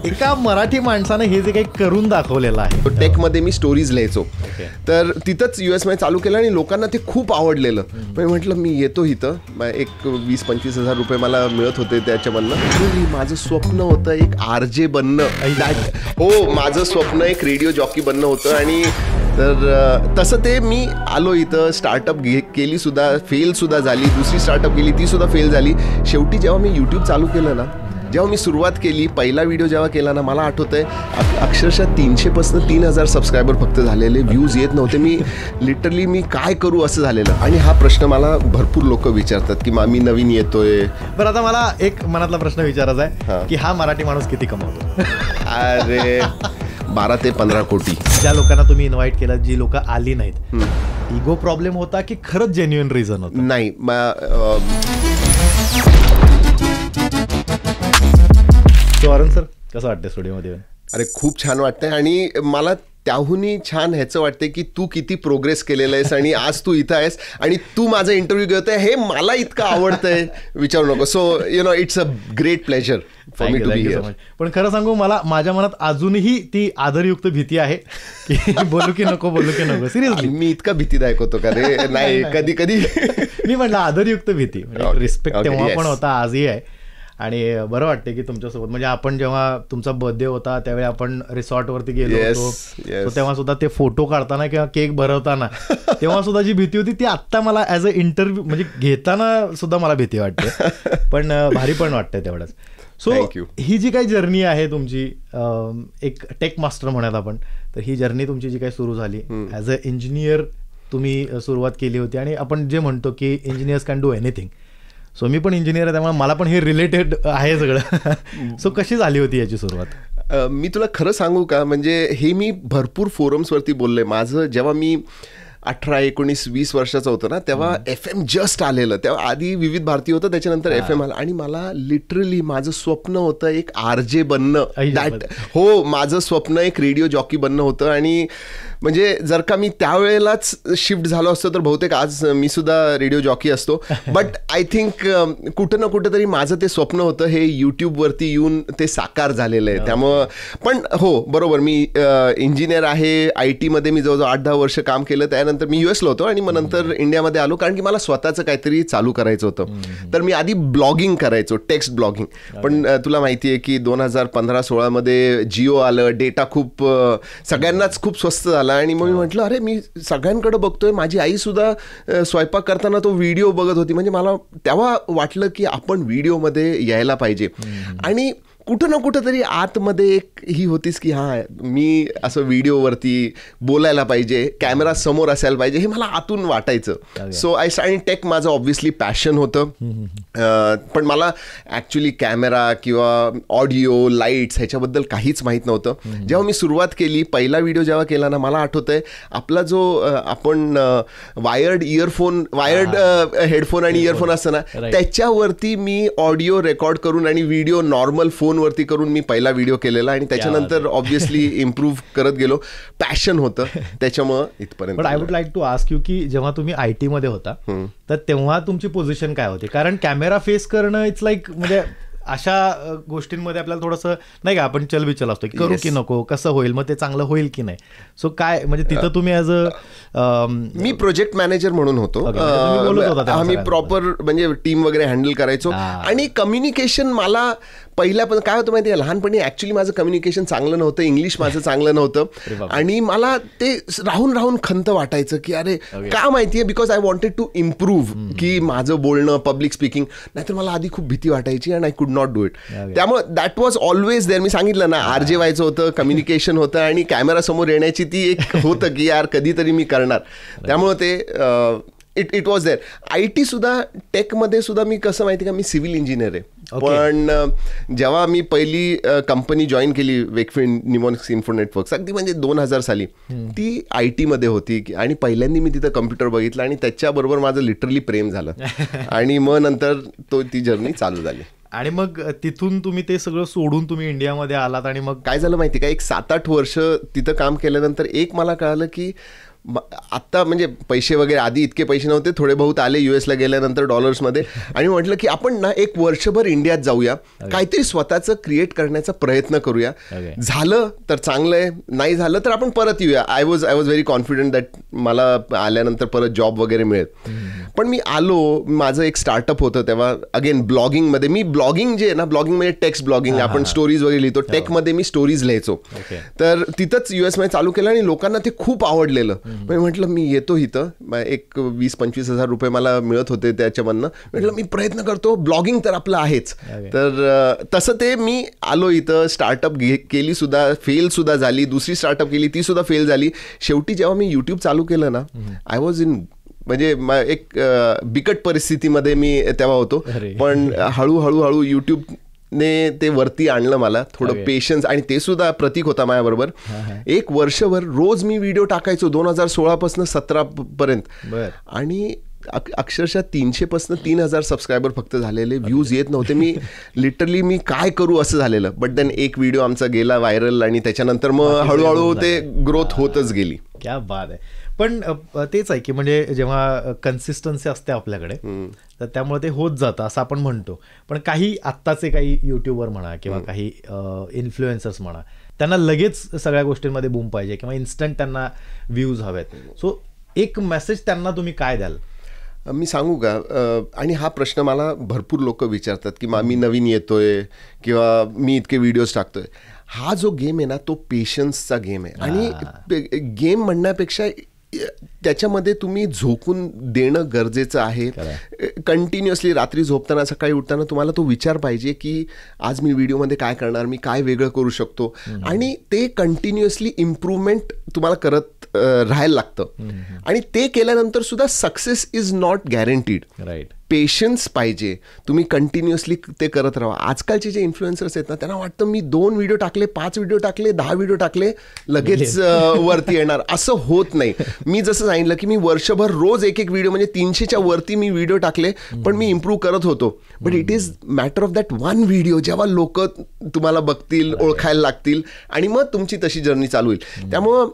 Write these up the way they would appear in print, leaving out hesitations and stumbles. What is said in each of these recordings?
एका मराठी माणसानं हे जे काही करून दाखवलेलं आहे. टेकमध्ये मी स्टोरीज लिहायचो, तर तिथंच US मध्ये चालू केलं आणि लोकांना ते खूप आवडलेलं. पण म्हटलं मी येतो इथं, एक 20-25 हजार रुपये मला मिळत होते त्याच्यामधनं. माझं स्वप्न होतं एक RJ बनणं. हो, माझं स्वप्न एक रेडिओ जॉकी बनणं होतं. आणि तर तसं ते मी आलो इथं, स्टार्टअप केली सुद्धा, फेल सुद्धा झाली. दुसरी स्टार्टअप केली, ती सुद्धा फेल झाली. शेवटी जेव्हा मी यूट्यूब चालू केलं ना, जेव्हा मी सुरुवात केली, पहिला व्हिडिओ जेव्हा केला ना, मला आठवतंय अक्षरशः 300पासून 3000 सबस्क्रायबर फक्त झालेले, व्ह्यूज येत नव्हते. मी लिटरली मी काय करू असं झालेलं. आणि हा प्रश्न मला भरपूर लोक विचारतात की मी नवीन येतोय. बरं, आता मला एक मनातला प्रश्न विचारायचा आहे की हा मराठी माणूस किती कमवतो? अरे 12 ते 15 कोटी. ज्या लोकांना तुम्ही इन्व्हाइट केलं, जी लोक आली नाहीत, इगो प्रॉब्लेम होता की खरंच जेन्युइन रिझन होतं? नाही, अरुण सर, कसं वाटतं स्टुडिओमध्ये? अरे खूप छान वाटतंय. आणि मला त्याहूनही छान ह्याचं वाटतंय की तू किती प्रोग्रेस केलेलं आहेस आणि आज तू इथं आहेस आणि तू माझा इंटरव्ह्यू घेतोय. हे मला इतकं आवडतंय, विचारू नको. So it's a great pleasure for me to be here. पण खरं सांगू, मला माझ्या मनात अजूनही ती आदरयुक्त भीती आहे की बोलू की नको. सिरियसली मी इतका भीतीदायक होतो का रे? नाही, कधी कधी मी म्हटलं आदरयुक्त भीती, म्हणजे रिस्पेक्ट तेव्हा पण होता, आजही आहे. आणि बरं वाटते की तुमच्यासोबत, म्हणजे आपण जेव्हा तुमचा बर्थडे होता त्यावेळी आपण रिसॉर्टवरती गेलो होतो, तेव्हा सुद्धा ते फोटो काढताना किंवा केक भरवताना तेव्हा सुद्धा जी भीती होती ती आत्ता मला ॲज अ इंटरव्ह्यू म्हणजे घेताना सुद्धा मला भीती वाटते. पण भारी पण वाटतंय तेवढंच. सो ही जी काही जर्नी आहे तुमची, एक टेक मास्टर म्हणूयात आपण, तर ही जर्नी तुमची जी काही सुरू झाली ॲज अ इंजिनियर तुम्ही सुरुवात केली होती. आणि आपण जे म्हणतो की engineers can do anything, so मी पण इंजिनियर आहे त्यामुळे मला पण हे रिलेटेड आहे सगळं. सो कशी झाली होती याची सुरुवात? मी तुला खरं सांगू का, म्हणजे हे मी भरपूर फोरम्सवरती बोललोय. माझं जेव्हा मी 18, 19, 20 वर्षाचं होतं ना, तेव्हा FM जस्ट आलेलं. तेव्हा आधी विविध भारती होतं, त्याच्यानंतर FM आलं. आणि मला लिटरली माझं स्वप्न होतं एक RJ बनणं. हो, माझं स्वप्न एक रेडिओ जॉकी बनणं होतं. आणि म्हणजे जर का मी त्यावेळेलाच शिफ्ट झालो असतो तर बहुतेक आज मी सुद्धा रेडिओ जॉकी असतो. बट आय थिंक कुठं ना कुठं तरी माझं ते स्वप्न होतं हे यूट्यूबवरती येऊन ते साकार झालेलं आहे. त्यामुळं पण हो, बरोबर, मी इंजिनियर आहे. IT मध्ये मी जवळजवळ 8-10 वर्ष काम केलं. त्यानंतर मी US ला होतो आणि मग नंतर इंडियामध्ये आलो, कारण की मला स्वतःचं काहीतरी चालू करायचं होतं. तर मी आधी ब्लॉगिंग करायचो, टेक्स्ट ब्लॉगिंग. पण तुला माहिती आहे की 2015-16 मध्ये जिओ आलं, डेटा खूप सगळ्यांनाच खूप स्वस्त झाला. आणि मग मी म्हटलं अरे मी सगळ्यांकडे बघतोय, माझी आई सुद्धा स्वयंपाक करताना तो व्हिडिओ बघत होती. म्हणजे मला तेव्हा वाटलं की आपण व्हिडिओमध्ये यायला पाहिजे. आणि कुठं ना कुठं तरी आतमध्ये एक ही होतीच की हां, मी असं व्हिडिओवरती बोलायला पाहिजे, कॅमेरा समोर असायला पाहिजे, हे मला आतून वाटायचं. So I started tech. माझं ऑब्व्हियसली पॅशन होतं. पण मला ॲक्च्युली कॅमेरा किंवा ऑडिओ, लाईट्स ह्याच्याबद्दल काहीच माहीत नव्हतं. जेव्हा मी सुरुवात केली, पहिला व्हिडिओ जेव्हा केला ना, मला आठवतंय आपला जो आपण वायर्ड हेडफोन आणि इयरफोन असतं ना, त्याच्यावरती मी ऑडिओ रेकॉर्ड करून आणि व्हिडिओ नॉर्मल फोनवरती करून मी पहिला व्हिडिओ केलेला. आणि त्याच्यानंतर ऑब्व्हियसली इम्प्रूव्ह करत गेलो. पॅशन होतं त्याच्यामुळं इथपर्यंत. But I would like to ask you की जेव्हा तुम्ही IT मध्ये होता तर तेव्हा तुमची पोझिशन काय होती? कारण कॅमेरा फेस करणं इट्स लाईक, म्हणजे अशा गोष्टींमध्ये आपल्याला थोडंसं नाही का, आपण चलबिचल असतो की करू की नको, कसं होईल, मग ते चांगलं होईल की नाही. सो काय, म्हणजे तिथं तुम्ही as a me project manager म्हणून होतो. आम्ही प्रॉपर म्हणजे टीम वगैरे हँडल करायचो. आणि कम्युनिकेशन मला पहिल्या पण काय होतं माहिती आहे, लहानपणी ॲक्च्युली माझं कम्युनिकेशन चांगलं नव्हतं, इंग्लिश माझं चांगलं नव्हतं. आणि मला ते राहून खंत वाटायचं की अरे का माहिती आहे, because I wanted to improve की माझं बोलणं, पब्लिक स्पीकिंग. नाहीतर मला आधी खूप भीती वाटायची and I could not do it. त्यामुळे दॅट वॉज ऑलवेज देअर. मी सांगितलं ना, RJ व्हायचं होतं, कम्युनिकेशन होतं आणि कॅमेरासमोर येण्याची ती एक होतं की यार कधीतरी मी करणार. त्यामुळं ते इट वॉज देअर. IT सुद्धा, टेकमध्ये सुद्धा मी कसं माहिती का, मी सिव्हिल इंजिनियर आहे. पण जेव्हा मी पहिली कंपनी जॉईन केली, वेकफिल्ड निमॉनिक्स इन्फो नेटवर्क्स, अगदी म्हणजे 2000 साली, ती IT मध्ये होती. आणि पहिल्यांदा मी तिथं कम्प्युटर बघितलं आणि त्याच्याबरोबर माझं लिटरली प्रेम झालं. आणि मग नंतर ती जर्नी चालू झाली. आणि मग तिथून तुम्ही ते सगळं सोडून तुम्ही इंडियामध्ये आलात. आणि मग काय झालं माहिती का, एक 7-8 वर्ष तिथं काम केल्यानंतर एक मला कळालं की आत्ता म्हणजे पैसे वगैरे आधी इतके पैसे नव्हते, थोडे बहुत आले US ला गेल्यानंतर डॉलर्समध्ये, आणि म्हटलं की आपण ना एक वर्षभर इंडियात जाऊया, काहीतरी स्वतःचं क्रिएट करण्याचा प्रयत्न करूया. झालं तर चांगलं आहे, नाही झालं तर आपण परत येऊया. I was very confident that मला आल्यानंतर परत जॉब वगैरे मिळेल. पण मी आलो, माझं एक स्टार्टअप होतं तेव्हा, अगेन ब्लॉगिंगमध्ये. मी ब्लॉगिंग जे आहे ना, ब्लॉगिंग म्हणजे टेक्स्ट ब्लॉगिंग, आपण स्टोरीज वगैरे लिहितो, टेकमध्ये मी स्टोरीज लिहायचो. तर तिथंच US मध्ये चालू केलं आणि लोकांना ते खूप आवडलेलं. म्हटलं मी येतो इथं, एक 20-25 हजार रुपये मला मिळत होते त्याच्यामधनं. म्हटलं मी प्रयत्न करतो, ब्लॉगिंग तर आपलं आहेच. तर तसं ते मी आलो इथं, स्टार्टअप केली सुद्धा, फेल सुद्धा झाली. दुसरी स्टार्टअप केली, ती सुद्धा फेल झाली. शेवटी जेव्हा मी YouTube चालू केलं ना, आय वॉज इन म्हणजे एक बिकट परिस्थितीमध्ये मी तेव्हा होतो. पण हळूहळू यूट्यूबने ते वरती आणलं मला. थोडं पेशन्स, आणि ते सुद्धा प्रतीक होता माझ्याबरोबर. एक वर्षभर रोज मी व्हिडिओ टाकायचो 2016 पासून 17 पर्यंत. आणि अक्षरशः 300 पासून 3000 सबस्क्रायबर फक्त झालेले, व्ह्यूज येत नव्हते. मी काय करू असं झालेलं. बट देन एक व्हिडिओ आमचा गेला व्हायरल, आणि त्याच्यानंतर मग हळूहळू ते ग्रोथ होतच गेली. क्या बात आहे. पण तेच आहे की म्हणजे जेव्हा कन्सिस्टन्सी असते आपल्याकडे, तर त्यामुळे ते होत जातं असं आपण म्हणतो. पण काही आत्ताचे काही युट्यूबर म्हणा किंवा काही इन्फ्लुएन्सर्स म्हणा, त्यांना लगेच सगळ्या गोष्टींमध्ये बूम पाहिजे किंवा इन्स्टंट त्यांना व्ह्यूज हवेत. सो एक मेसेज त्यांना तुम्ही काय द्याल? मी सांगू का, आणि हा प्रश्न मला भरपूर लोक विचारतात की मी नवीन येतोय किंवा मी इतके व्हिडिओज टाकतोय. हा जो गेम आहे ना, तो पेशन्सचा गेम आहे. आणि गेम म्हणण्यापेक्षा त्याच्यामध्ये तुम्ही झोकून देणं गरजेचं आहे. कंटिन्युअसली रात्री झोपताना, सकाळी उठताना तुम्हाला तो विचार पाहिजे की आज मी व्हिडिओमध्ये काय करणार, मी काय वेगळं करू शकतो. आणि ते कंटिन्युअसली इम्प्रूव्हमेंट तुम्हाला करत राहायला लागतं. आणि ते केल्यानंतर सुद्धा success is not guaranteed. Right. Patience पाहिजे. तुम्ही कंटिन्युअसली ते करत राहा. आजकालचे जे इन्फ्लुएन्सर्स आहेत ना, त्यांना वाटतं मी 2 व्हिडिओ टाकले, 5 व्हिडिओ टाकले, 10 व्हिडिओ टाकले, लगेच वरती येणार. असं होत नाही. मी जसं सांगितलं की मी वर्षभर रोज एक व्हिडिओ, म्हणजे 300च्या वरती मी व्हिडिओ टाकले, पण मी इम्प्रूव्ह करत होतो. But it is matter of that 1 video, जेव्हा लोक तुम्हाला बघतील, ओळखायला लागतील, आणि मग तुमची तशी जर्नी चालू होईल. त्यामुळं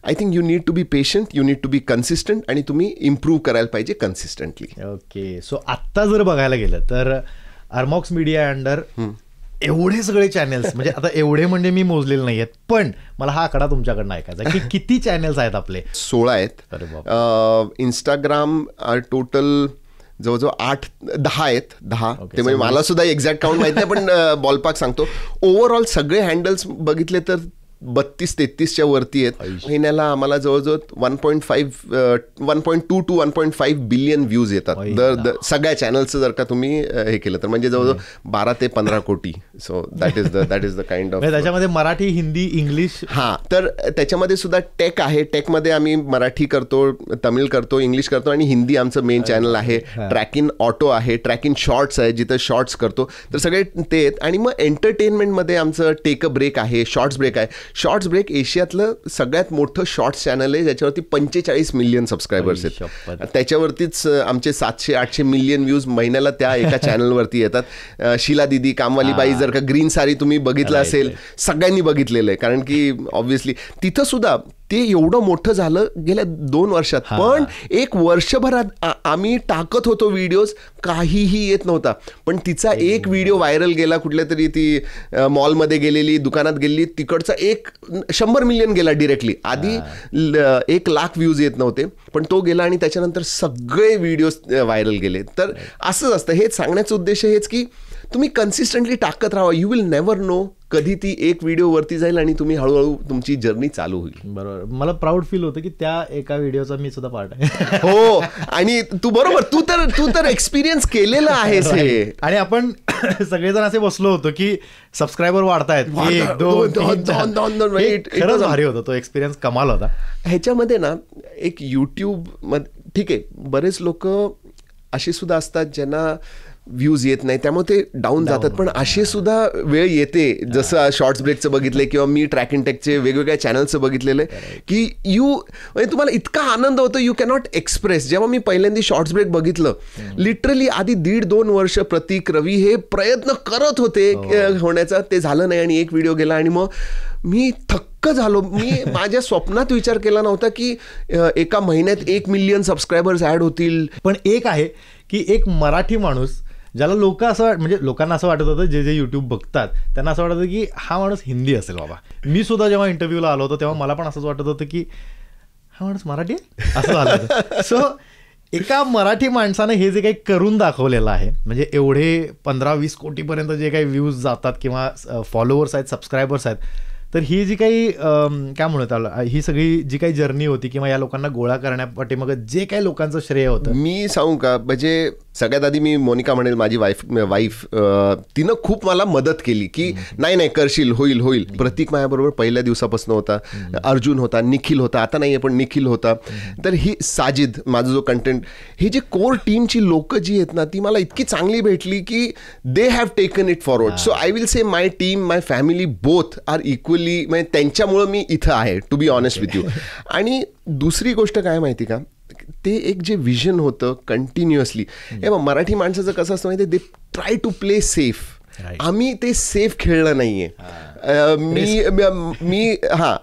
I think you need to be patient, you need to be consistent, आणि तुम्ही इम्प्रूव्ह करायला पाहिजे कन्सिस्टंटली. ओके. सो आत्ता जर बघायला गेलं तर अरमॉक्स मीडिया अंडर एवढे सगळे चॅनल्स, म्हणजे आता एवढे म्हणजे मी मोजलेले नाही आहेत, पण मला हा आकडा तुमच्याकडनं ऐकायचा की किती चॅनल्स आहेत आपले? 16 आहेत. इंस्टाग्राम टोटल जवळजवळ 8-10 आहेत. 10 ते म्हणजे मला सुद्धा एक्झॅक्ट काउंट माहिती नाही, पण बॉलपार्क सांगतो. ओव्हरऑल सगळे हँडल्स बघितले तर 32-33च्या वरती आहेत. महिन्याला आम्हाला जवळजवळ 1.2 to 1.5 बिलियन व्ह्यूज येतात दर सगळ्या चॅनल्सचं जर का तुम्ही हे केलं तर, म्हणजे जवळजवळ 12 ते 15 कोटी. So that is the kind of. त्याच्यामध्ये मराठी, हिंदी, इंग्लिश. हां, तर त्याच्यामध्ये सुद्धा टेक आहे. टेकमध्ये आम्ही मराठी करतो, तमिळ करतो, इंग्लिश करतो, आणि हिंदी आमचं मेन चॅनल आहे. ट्रॅक इन ऑटो आहे, ट्रॅक इन शॉर्ट्स आहे, जिथं शॉर्ट्स करतो, तर सगळे ते आहेत. आणि मग एंटरटेनमेंटमध्ये आमचं टेक अ ब्रेक आहे, शॉर्ट्स ब्रेक आहे. शॉर्ट्स ब्रेक एशियातलं सगळ्यात मोठं शॉर्ट्स चॅनल आहे, ज्याच्यावरती 45 मिलियन सबस्क्रायबर्स आहेत. त्याच्यावरतीच आमचे 700-800 मिलियन व्ह्यूज महिन्याला त्या एका चॅनलवरती येतात. शीला दिदी, कामवाली बाई, जर का ग्रीन साडी तुम्ही बघितलं असेल, सगळ्यांनी बघितलेलं आहे, कारण की ऑब्व्हियसली तिथं सुद्धा ते एवढं मोठं झालं गेल्या 2 वर्षात. पण एक वर्षभरात आम्ही टाकत होतो व्हिडिओज, काहीही येत नव्हता. पण तिचा एक व्हिडिओ व्हायरल गेला, कुठल्या तरी ती मॉलमध्ये गेलेली, दुकानात गेलेली, तिकडचा 100 मिलियन गेला डिरेक्टली. आधी 1 लाख व्ह्यूज येत नव्हते, पण तो गेला, आणि त्याच्यानंतर सगळे व्हिडिओज व्हायरल गेले. तर असंच असतं. हेच सांगण्याचा उद्देश हेच की तुम्ही कन्सिस्टंटली टाकत राहा. यू विल नेव्हर नो कधी ती एक व्हिडिओ वरती जाईल आणि तुम्ही हळूहळू तुमची जर्नी चालू होईल. बरोबर. मला प्राऊड फील होतं की त्या एका व्हिडिओचा मी सुद्धा पार्ट आहे. हो, आणि तू बरोबर, तू तर एक्सपिरियन्स केलेला आहेस हे. आणि आपण सगळेजण असे बसलो होतो की सबस्क्रायबर वाढतायत, 1, 2, खरंच भारी होतं. तो एक्सपिरियन्स कमाल होता. ह्याच्यामध्ये ना एक यूट्यूब मध्ये ठीक आहे, बरेच लोक असे सुद्धा असतात ज्यांना व्ह्यूज येत नाही, त्यामुळे ते डाऊन जातात. पण असे सुद्धा वेळ येते, जसं शॉर्ट्स ब्रेकचं बघितलंय किंवा मी ट्रॅक इन टेकचे वेगवेगळ्या चॅनल्सचं बघितलेलं आहे की म्हणजे तुम्हाला इतका आनंद होतो, यू कॅनॉट एक्सप्रेस. जेव्हा मी पहिल्यांदा शॉर्ट्स ब्रेक बघितलं, लिटरली आधी 1.5-2 वर्ष प्रतीक, रवी हे प्रयत्न करत होते होण्याचा, ते झालं नाही, आणि एक व्हिडिओ गेला, आणि मग मी थक्क झालो. मी माझ्या स्वप्नात विचार केला नव्हता की एका महिन्यात 1 मिलियन सबस्क्रायबर्स ऍड होतील. पण एक आहे की एक मराठी माणूस ज्याला म्हणजे लोकांना असं वाटत होतं, जे युट्यूब बघतात त्यांना असं वाटत होतं की हा माणूस हिंदी असेल बाबा. मी सुद्धा जेव्हा इंटरव्ह्यूला आलो होतो तेव्हा मला पण असंच वाटत होतं की हा माणूस मराठी आहे असं झालं होतं. सो एका मराठी माणसानं हे जे काही करून दाखवलेलं आहे, म्हणजे एवढे 15-20 कोटीपर्यंत जे काही व्ह्यूज जातात किंवा फॉलोअर्स आहेत, सबस्क्रायबर्स आहेत, तर ही जी काही काय म्हणत आलं, ही सगळी जी काही जर्नी होती किंवा या लोकांना गोळा करण्यापाठीमागे जे काही लोकांचं श्रेय होतं, मी सांगू का, म्हणजे सगळ्यात आधी मी मोनिका म्हणेल, माझी वाईफ तिनं खूप मला मदत केली की नाही करशील, होईल. प्रतीक माझ्याबरोबर पहिल्या दिवसापासून होता, अर्जुन होता, निखिल होता, आता नाहीये पण निखिल होता, तर ही साजिद, माझा जो कंटेंट, हे जे कोर टीमची लोक जी आहेत ना, ती मला इतकी चांगली भेटली की they have taken it forward. So I will say my team, my family both are equally, म्हणजे त्यांच्यामुळं मी इथं आहे, to be honest with you. आणि दुसरी गोष्ट काय माहिती का, ते एक जे विजन होतं कंटिन्युअसली, मराठी माणसाचं कसं असतं माहिती, they try to play safe. आम्ही ते सेफ खेळलं नाहीये. मी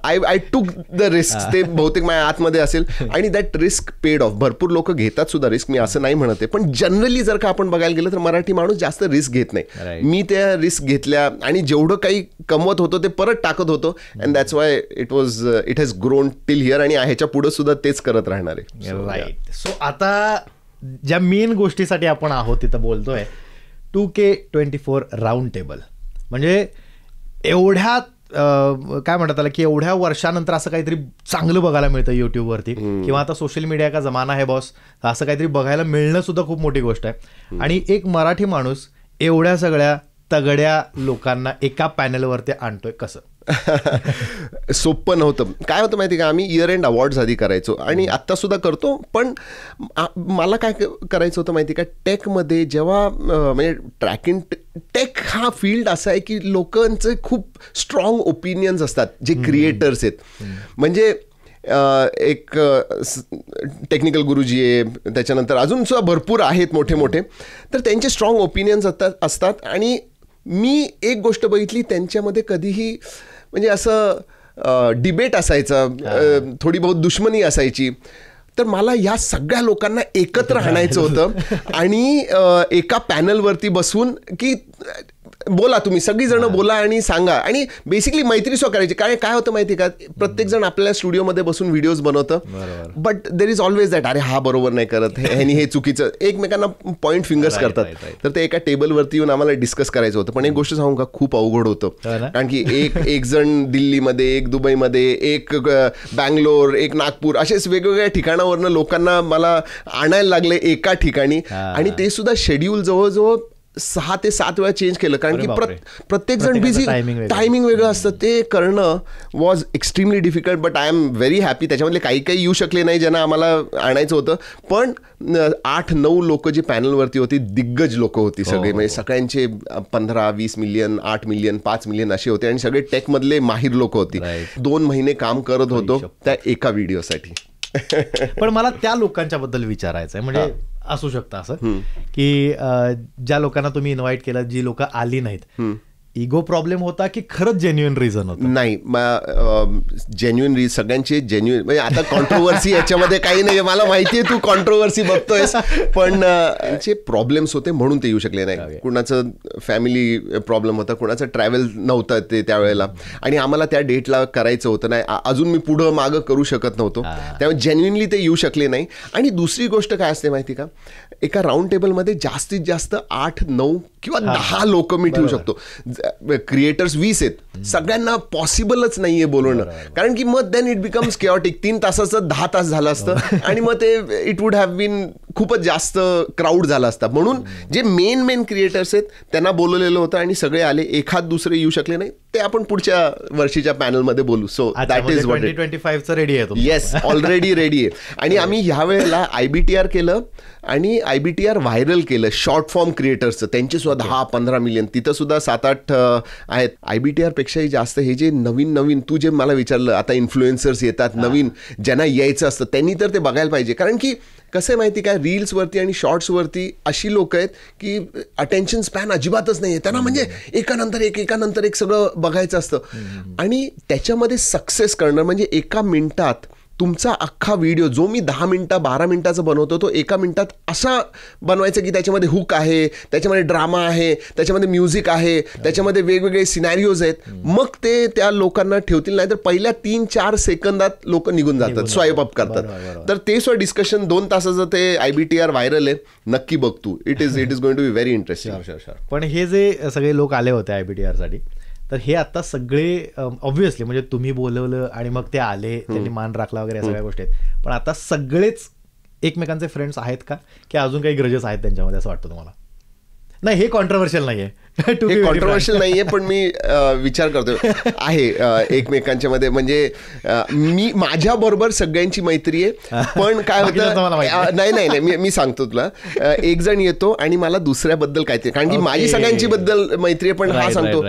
आय टूक द रिस्क. ते बहुतेक माझ्या आतमध्ये असेल आणि दॅट रिस्क पेड ऑफ. भरपूर लोक घेतात सुद्धा रिस्क, मी असं नाही म्हणत आहे, पण जनरली जर का आपण बघायला गेलं तर मराठी माणूस जास्त रिस्क घेत नाही. मी त्या रिस्क घेतल्या आणि जेवढं काही कमवत होतो ते परत टाकत होतो, and that's why it has grown till here, आणि ह्याच्या पुढे सुद्धा तेच करत राहणार आहे. राईट. सो आता ज्या मेन गोष्टीसाठी आपण आहोत तिथं बोलतोय, 2K24 राऊंड टेबल. म्हणजे एवढ्या काय म्हणतात त्याला की एवढ्या वर्षानंतर असं काहीतरी चांगलं बघायला मिळतं युट्यूबवरती, किंवा आता सोशल मीडिया का जमाना आहे बॉस, असं काहीतरी बघायला मिळणं सुद्धा खूप मोठी गोष्ट आहे. आणि एक मराठी माणूस एवढ्या सगळ्या तगड्या लोकांना एका पॅनलवरती आणतोय, कसं? सोपं नव्हतं. काय होतं माहिती का, आम्ही इयर एंड अवॉर्ड्स आधी करायचो आणि आत्ता सुद्धा करतो, पण मला काय करायचं होतं माहिती का, टेकमध्ये जेव्हा म्हणजे टेक हा फील्ड असा आहे की लोकांचे खूप स्ट्रॉंग ओपिनियन्स असतात, जे क्रिएटर्स आहेत. म्हणजे एक टेक्निकल गुरुजी आहे, त्याच्यानंतर अजून सुद्धा भरपूर आहेत मोठे मोठे, तर त्यांचे स्ट्रॉंग ओपिनियन्स असतात. आणि मी एक गोष्ट बघितली, त्यांच्यामध्ये कधीही म्हणजे असं डिबेट असायचं, थोडी बहुत दुश्मनी असायची. तर मला या सगळ्या लोकांना एकत्र आणायचं होतं आणि एका पॅनलवरती बसून की बोला, तुम्ही सगळीजण बोला आणि सांगा, आणि बेसिकली मैत्री स्व करायची. काय होतं माहिती का, प्रत्येक जण आपल्या स्टुडिओमध्ये बसून व्हिडिओज बनवतं, but there is always that, अरे हा बरोबर नाही करत, ह्यानी हे चुकीचं, एकमेकांना पॉईंट फिंगर्स करतात. तर ते एका टेबलवरती येऊन आम्हाला डिस्कस करायचं होतं. पण एक गोष्ट सांगू का, खूप अवघड होतं, कारण की एक जण दिल्लीमध्ये, एक दुबईमध्ये, एक बँगलोर, एक नागपूर, असेच वेगवेगळ्या ठिकाणावरनं लोकांना मला आणायला लागले एका ठिकाणी, आणि ते सुद्धा शेड्यूल जवळजवळ 6 ते 7 वेळा चेंज केलं, कारण की प्रत्येक जण बिझी, टायमिंग वेगळं असतं. ते करणं was extremely difficult, but I am very happy. त्याच्यामधले काही येऊ शकले नाही ज्यांना आम्हाला आणायचं होतं, पण 8-9 लोक जे पॅनलवरती होती, दिग्गज लोक होती सगळे, म्हणजे सगळ्यांचे 15-20 मिलियन, 8 मिलियन, 5 मिलियन असे होते, आणि सगळे टेकमधले माहीर लोक होती. 2 महिने काम करत होतो त्या एका व्हिडिओसाठी. पण मला त्या लोकांच्या बद्दल विचारायचं आहे, म्हणजे असू शकतं असं की ज्या लोकांना तुम्ही इन्व्हाइट केलं, जी लोक आली नाहीत, इगो प्रॉब्लेम होता की खरंच जेन्युइन रिझन होतं? नाही, जेन्युइन सगळ्यांचे जेन्युइन, म्हणजे आता कॉन्ट्रोवर्सी याच्यामध्ये काही नाही, मला माहिती आहे तू कॉन्ट्रोवर्सी बघतोयस, पण त्यांचे प्रॉब्लेम्स होते म्हणून ते येऊ शकले नाही. कुणाचं फॅमिली प्रॉब्लेम होता, कुणाचं ट्रॅव्हल नव्हतं ते त्यावेळेला, आणि आम्हाला त्या डेटला करायचं होतं, नाही अजून मी पुढं मागं करू शकत नव्हतो, त्यामुळे जेन्युइनली ते येऊ शकले नाही. आणि दुसरी गोष्ट काय असते माहिती का, एका राऊंड टेबलमध्ये जास्तीत जास्त 8-9 किंवा 10 लोक मी ठेवू शकतो. क्रिएटर्स 20 आहेत, सगळ्यांना पॉसिबलच नाहीये बोलवणं, कारण की मग देन इट बिकम्स केओटिक. 3 तासाचं 10 तास झालं असतं, आणि मग ते इट वुड हॅव बीन खूपच जास्त क्राऊड झाला असता. म्हणून जे मेन क्रिएटर्स आहेत त्यांना बोलवलेलं होतं, आणि सगळे आले. एखाद दुसरे येऊ शकले नाही, ते आपण पुढच्या वर्षीच्या पॅनलमध्ये बोलू. So that is what 2025 ready आहे. येस, ऑलरेडी रेडी आहे. आणि आम्ही ह्या वेळेला IBTR केलं, आणि IBTR व्हायरल केलं शॉर्ट फॉर्म क्रिएटर्सचं. त्यांचे सुद्धा 10-15 मिलियन, तिथं सुद्धा 7-8 आहेत. IBTR पेक्षाही जास्त हे जे नवीन तू जे मला विचारलं, आता इन्फ्लुएन्सर्स येतात नवीन, ज्यांना यायचं असतं त्यांनी तर ते बघायला पाहिजे, कारण की कसं आहे माहिती काय, रील्सवरती आणि शॉर्ट्सवरती अशी लोक आहेत की अटेन्शन स्पॅन अजिबातच नाही आहे त्यांना, म्हणजे एकानंतर एक सगळं बघायचं असतं. आणि त्याच्यामध्ये सक्सेस करणं म्हणजे एका मिनिटात तुमचा अख्खा व्हिडिओ जो मी 10 मिनिटं 12 मिनिटाचा बनवतो तो एका मिनिटात असा बनवायचा की त्याच्यामध्ये हुक आहे, त्याच्यामध्ये ड्रामा आहे, त्याच्यामध्ये म्युझिक आहे, त्याच्यामध्ये वेगवेगळे सिनॅरिओज आहेत. मग ते त्या लोकांना ठेवतील, नाही तर पहिल्या 3-4 सेकंदात लोक निघून जातात, स्वाईप अप करतात. तर ते सुद्धा डिस्कशन 2 तासाचं ते IBTR व्हायरल आहे, नक्की बघ तू. It is going to be very interesting. पण हे जे सगळे लोक आले होते IBTR साठी, तर हे आता सगळे ऑब्व्हियसली म्हणजे तुम्ही बोलवलं आणि मग ते आले, त्यांनी मान राखला वगैरे, या सगळ्या गोष्टी आहेत. पण आता सगळेच एकमेकांचे फ्रेंड्स आहेत का, की अजून काही ग्रजेस आहेत त्यांच्यामध्ये असं वाटतं तुम्हाला? नाही, हे कॉन्ट्रोवर्शियल नाहीये, हे कॉन्ट्रोवर्शियल नाहीये, पण मी विचार करतो आहे एकमेकांच्या मध्ये. म्हणजे मी माझ्या बरोबर सगळ्यांची मैत्री आहे, पण काय होतं, नाही मी सांगतो तुला, एक जण येतो आणि मला दुसऱ्याबद्दल काय ते, कारण की माझी सगळ्यांची बद्दल मैत्री आहे, पण हा सांगतो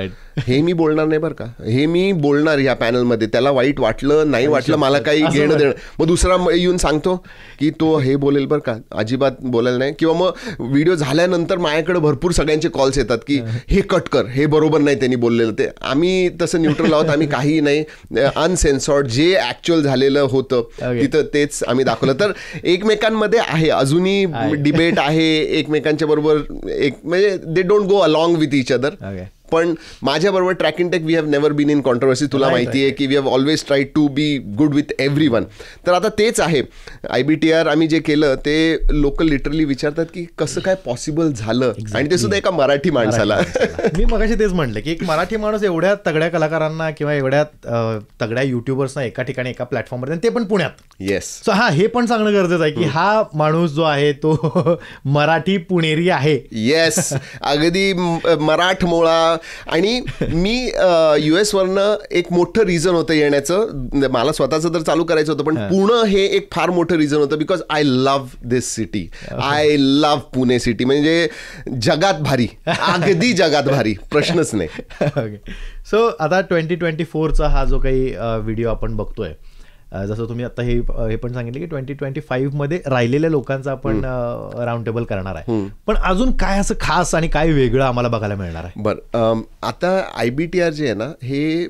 हे मी बोलणार नाही बरं का, हे मी बोलणार ह्या पॅनलमध्ये, त्याला वाईट वाटलं नाही वाटलं मला काही घेणं देणं. मग दुसरा येऊन सांगतो की तो हे बोलेल बरं का, अजिबात बोलायला नाही. किंवा मग व्हिडिओ झाल्यानंतर माझ्याकडे भरपूर सगळ्यांचे कॉल्स येतात की हे कट कर, हे बरोबर नाही त्यांनी बोललेलं. ते आम्ही तसं न्यूट्रल आहोत, आम्ही काही नाही, अनसेन्सॉर्ड जे ऍक्च्युअल झालेलं होतं तिथं तेच आम्ही दाखवलं. तर एकमेकांमध्ये आहे अजूनही डिबेट आहे एकमेकांच्या बरोबर, एक म्हणजे they don't go along with each other. पण माझ्याबरोबर track in tech we have never been in controversy. तुला माहिती आहे की we have always try to be good with everyone. तर आता तेच आहे IBTR आम्ही जे केलं ते लोक लिटरली विचारतात की कसं काय पॉसिबल झालं, आणि ते सुद्धा एका मराठी माणसाला. मी मगाशी तेच म्हटलं की एक मराठी माणूस एवढ्या तगड्या कलाकारांना किंवा एवढ्या तगड्या युट्यूबर्सना एका ठिकाणी एका प्लॅटफॉर्मवर, ते पण पुण्यात. येस. सो हे पण सांगणं गरजेचं आहे की हा माणूस जो आहे तो मराठी पुणेरी आहे. येस, अगदी मराठमोळा. आणि मी US वरनं एक मोठं रिझन होतं येण्याचं, मला स्वतःचं तर चालू करायचं होतं, पण पुणे हे एक फार मोठं रिझन होतं, because I love this city, I love Pune city. म्हणजे जगात भारी, अगदी जगात भारी, प्रश्नच नाही. सो आता 2024चा हा जो काही व्हिडिओ आपण बघतोय, जसं तुम्ही आता हे पण सांगितलं की 2025 मध्ये राहिलेल्या लोकांचा आपण राऊंड टेबल करणार आहे, पण अजून काय असं खास आणि काय वेगळं आम्हाला बघायला मिळणार आहे? बरं, आता IBTR जे आहे ना हे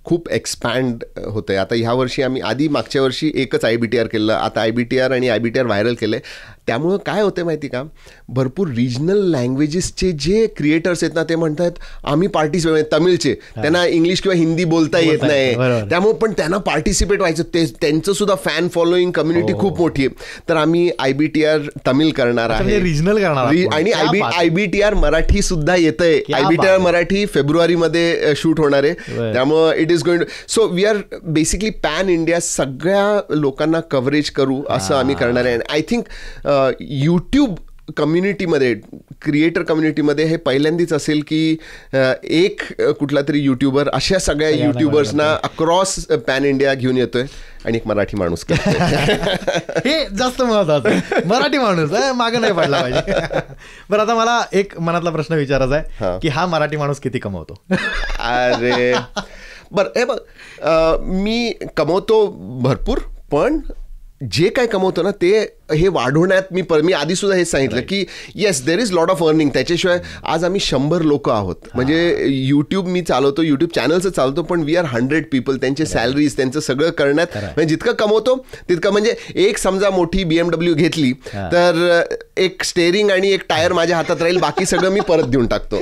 खूप एक्सपॅन्ड होतंय. आता ह्या वर्षी आम्ही आधी मागच्या वर्षी एकच IBTR केलं, आता IBTR आणि IBTR व्हायरल केलंय. त्यामुळं काय होतं माहिती का, भरपूर रिजनल लँग्वेजेसचे जे क्रिएटर्स आहेत ना ते म्हणतात आम्ही पार्टिसिपेट, तमिळचे त्यांना इंग्लिश किंवा हिंदी बोलता येत नाही, त्यामुळे पण त्यांना पार्टिसिपेट व्हायचं, त्यांचं सुद्धा फॅन फॉलोईंग कम्युनिटी खूप मोठी आहे. तर आम्ही IBTR तमिळ करणार आहे, रिजनल करणार, आणि IBTR मराठी सुद्धा येतंय. IBTR मराठी फेब्रुवारीमध्ये शूट होणार आहे, त्यामुळं it is going. So we are basically pan India, सगळ्या लोकांना कव्हरेज करू असं आम्ही करणार आहे. आय थिंक यूट्यूब कम्युनिटीमध्ये, क्रिएटर कम्युनिटीमध्ये हे पहिल्यांदाच असेल की एक कुठला तरी युट्यूबर अशा सगळ्या युट्यूबर्सना अक्रॉस पॅन इंडिया घेऊन येतोय आणि एक मराठी माणूस. हे जास्त महत्वाचं, मराठी माणूस मागं नाही पडला पाहिजे. बरं, आता मला एक मनातला प्रश्न विचारायचा आहे की हा मराठी माणूस किती कमवतो? अरे बरं, हे बघ, मी कमवतो भरपूर, पण जे काय कमवतो ना ते हे वाढवण्यात मी आधी सुद्धा हेच सांगितलं की yes there is lot of earning. त्याच्याशिवाय आज आम्ही 100 लोक आहोत. म्हणजे यूट्यूब मी चालवतो, यूट्यूब चॅनलचं चालवतो, पण वी आर 100 पीपल. त्यांचे सॅलरीज, त्यांचं सगळं करण्यात म्हणजे जितकं कमवतो तितकं, म्हणजे एक समजा मोठी BMW घेतली तर एक स्टेअरिंग आणि एक टायर माझ्या हातात राहील, बाकी सगळं मी परत देऊन टाकतो.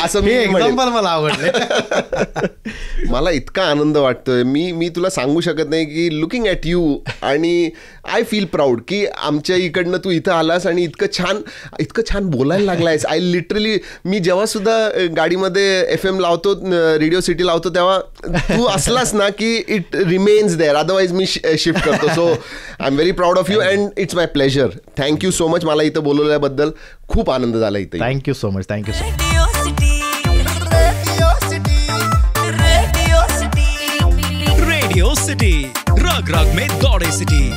असं मी एक्झाम्पल मला आवडलं. मला इतका आनंद वाटतोय, मी तुला सांगू शकत नाही की लुकिंग ॲट यू, आणि आय फील प्राऊड की आमच्या इकडनं तू इथं आलास आणि इतकं छान बोलायला लागलायस. आय लिटरली, मी जेव्हा सुद्धा गाडीमध्ये FM लावतो, रेडिओ सिटी लावतो, तेव्हा तू असलास ना की इट रिमेन्स देअर, अदरवाईज मी शिफ्ट करतो. So I am very proud of you and it's my pleasure. Thank you so much, मला इथं बोलवल्याबद्दल खूप आनंद झाला इथं. Thank you so much. Thank you so much. Radio city, रग रग में दौड़े सिटी.